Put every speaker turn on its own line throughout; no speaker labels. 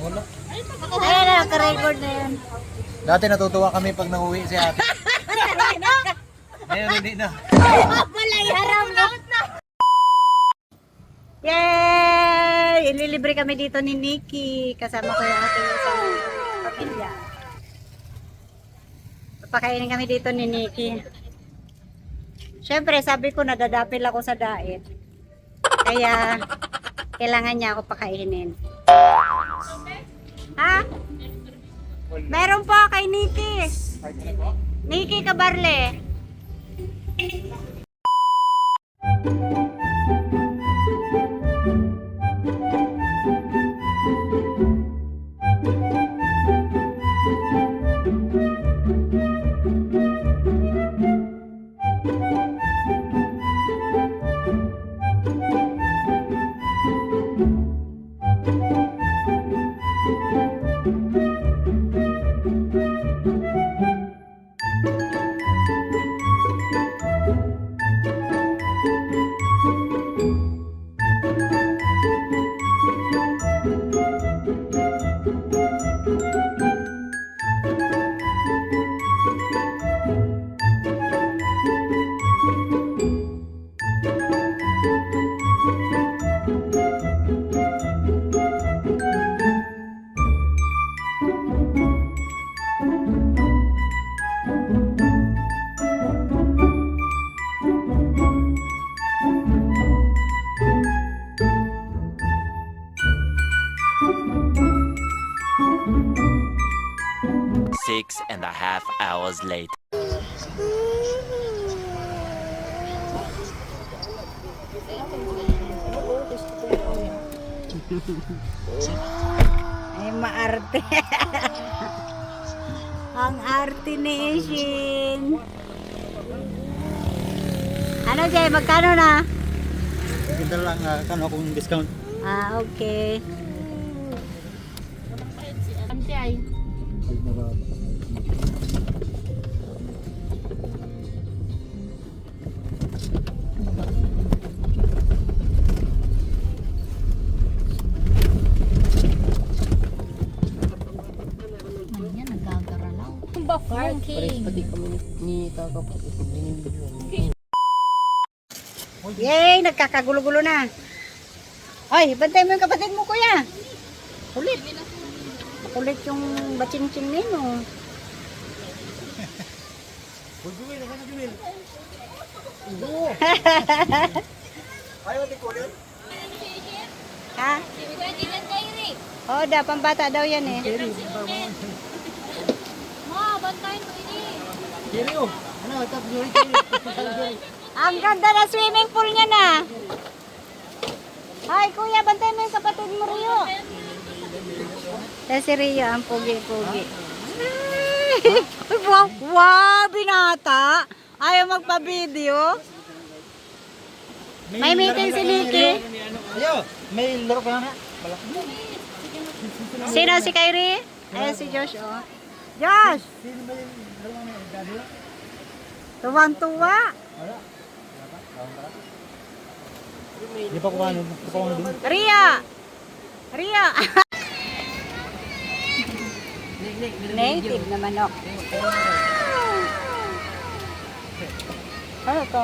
Wala.
Ayan na, naka-record na yan.
Dati natutuwa kami pag nauwi si ate. Ngayon hindi na.
Balay, harap na. Yay! Ililibre kami dito ni Nikki. Kasama ko yung aking isang pamilya. Papakainin kami dito ni Nikki. Siyempre, sabi ko nadadapil ako sa diet. Kaya, kailangan niya ako pakainin. Ha? Meron po kay Nikki. Nikki Kabarle.
Six and a half hours later.
Ay, maarte. Ang arte ni Ishin. Ano, Jay? Magkano na?
Ganda lang, kano akong discount.
Ah, okay. Ayan, nagagaralaw. Parking.
Pati kami ni Taka po.
Yay! Nagkakagulo-gulo na. Ay, bantay mo yung kapatid mo, kuya. Kulit. Makulit yung batsing-tsing nino.
Ayaw di kulit.
Ha? Oo, da, pambata daw yan eh.
Seryo. Ano, tap yuri.
Ang ganda na swimming pool niya na. Ay, kuya, bantay mo yung kapatid mo, Rio. Si Rio, ang pugi-pugi. Wow, wow, binata. Ayaw magpa-video. May meeting si Nikki.
Ayo, may laro ka na.
Sino si Kyrie? Ayan si Josh, oh. Josh!
Sino ba yung laro na yung daddy?
Tuwang-tuwa.
Di pa kuha ano, di pa kuha ano.
Ria! Ria! Native na manok. Ano to?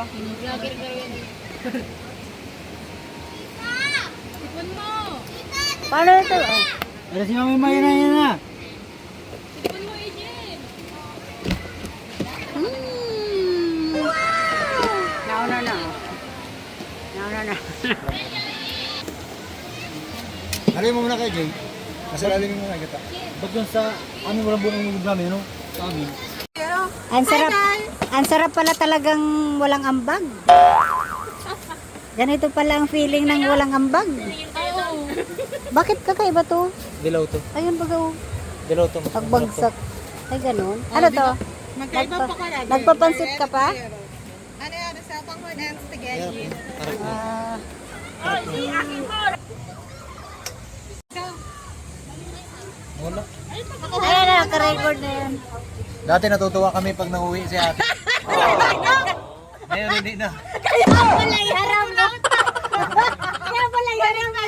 Paano ito? Oh.
Ano si Mami Maya na yan na?
Nauna na. Nauna na.
Alin mo muna kay Jay. Kasi alin mo muna kita. Ba't yun sa amin walang buong namin, ano? Sa amin.
Ang sarap pala talagang walang ambag. Ganito pala ang feeling ng walang ambag. Bakit kakaiba to?
Dilaw to.
Ayun baga,
Dilaw to.
pagbagsak. Ay ganon. Ano to? Nagpapansit ka pa?
Ano yan? Sa panghon and spaghetti.
Ah,
Wala.
ayan na, naka-record na yan.
Dati natutuwa kami pag nauwi si ate. Ngayon hindi na.
Kaya pala iharap na. Kaya pala iharap na.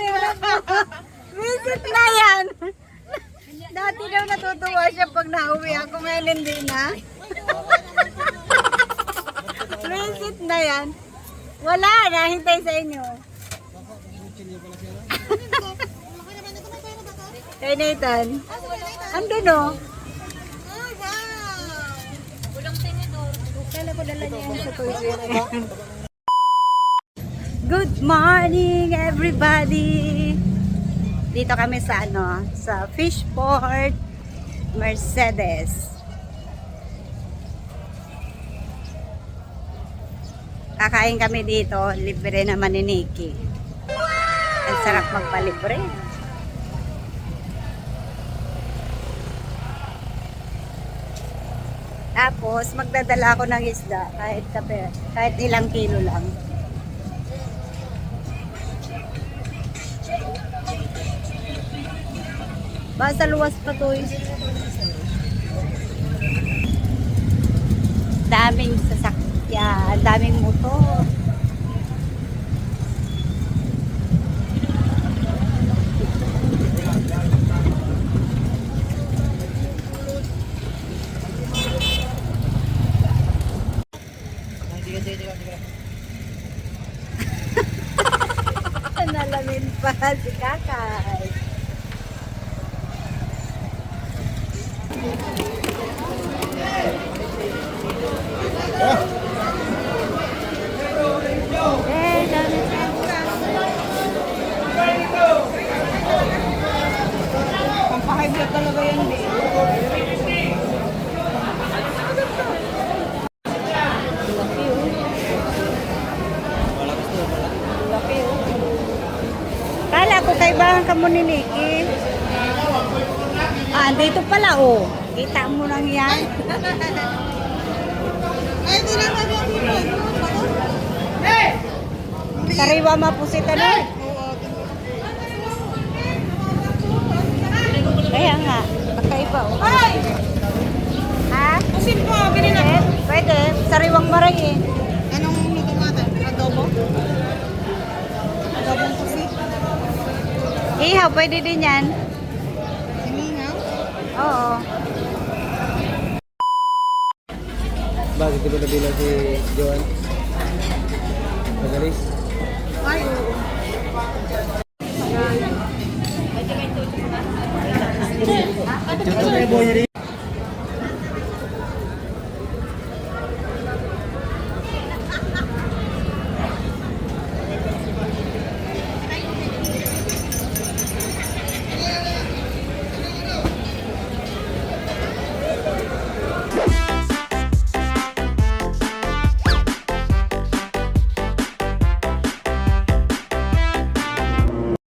Visit na yan. daw natutuwa siya pag nauwi ako, ngayon hindi na. Visit na yan. Wala, nahintay sa inyo. Kay Nathan. Andun o.
Oh, wow!
Kala ko dala niya yan sa tuyo. Good morning everybody! Dito kami sa sa Fishport, Mercedes. Kakain kami dito, libre naman ni Nikki. Ang sarap magpalibre. Tapos magdadala ako ng isda kahit ilang kilo lang. Basta luwas pa to eh. Daming sasakyan, daming motor. Nalamin pa si Kakay. Pampahybrid talaga yan din. Kala ko kaibahan ka mo ni Nikki. Ah, dito pala oh. Kita mo lang yan.
Ay, di na mag-iwan.
Sariwa mapusit ano? Kaya nga, kakaiba oh.
Ay!
Ha?
Pusin po, bilhin na.
Pwede, sariwang maray eh.
Anong luto natin? Adobo? Adobong pusin?
Ihaw, pwede din yan.
Siningaw?
Oo.
Bakit di ba nabilang si Joan? Magalis?
Ay, oo.
Ito kayo boy rin.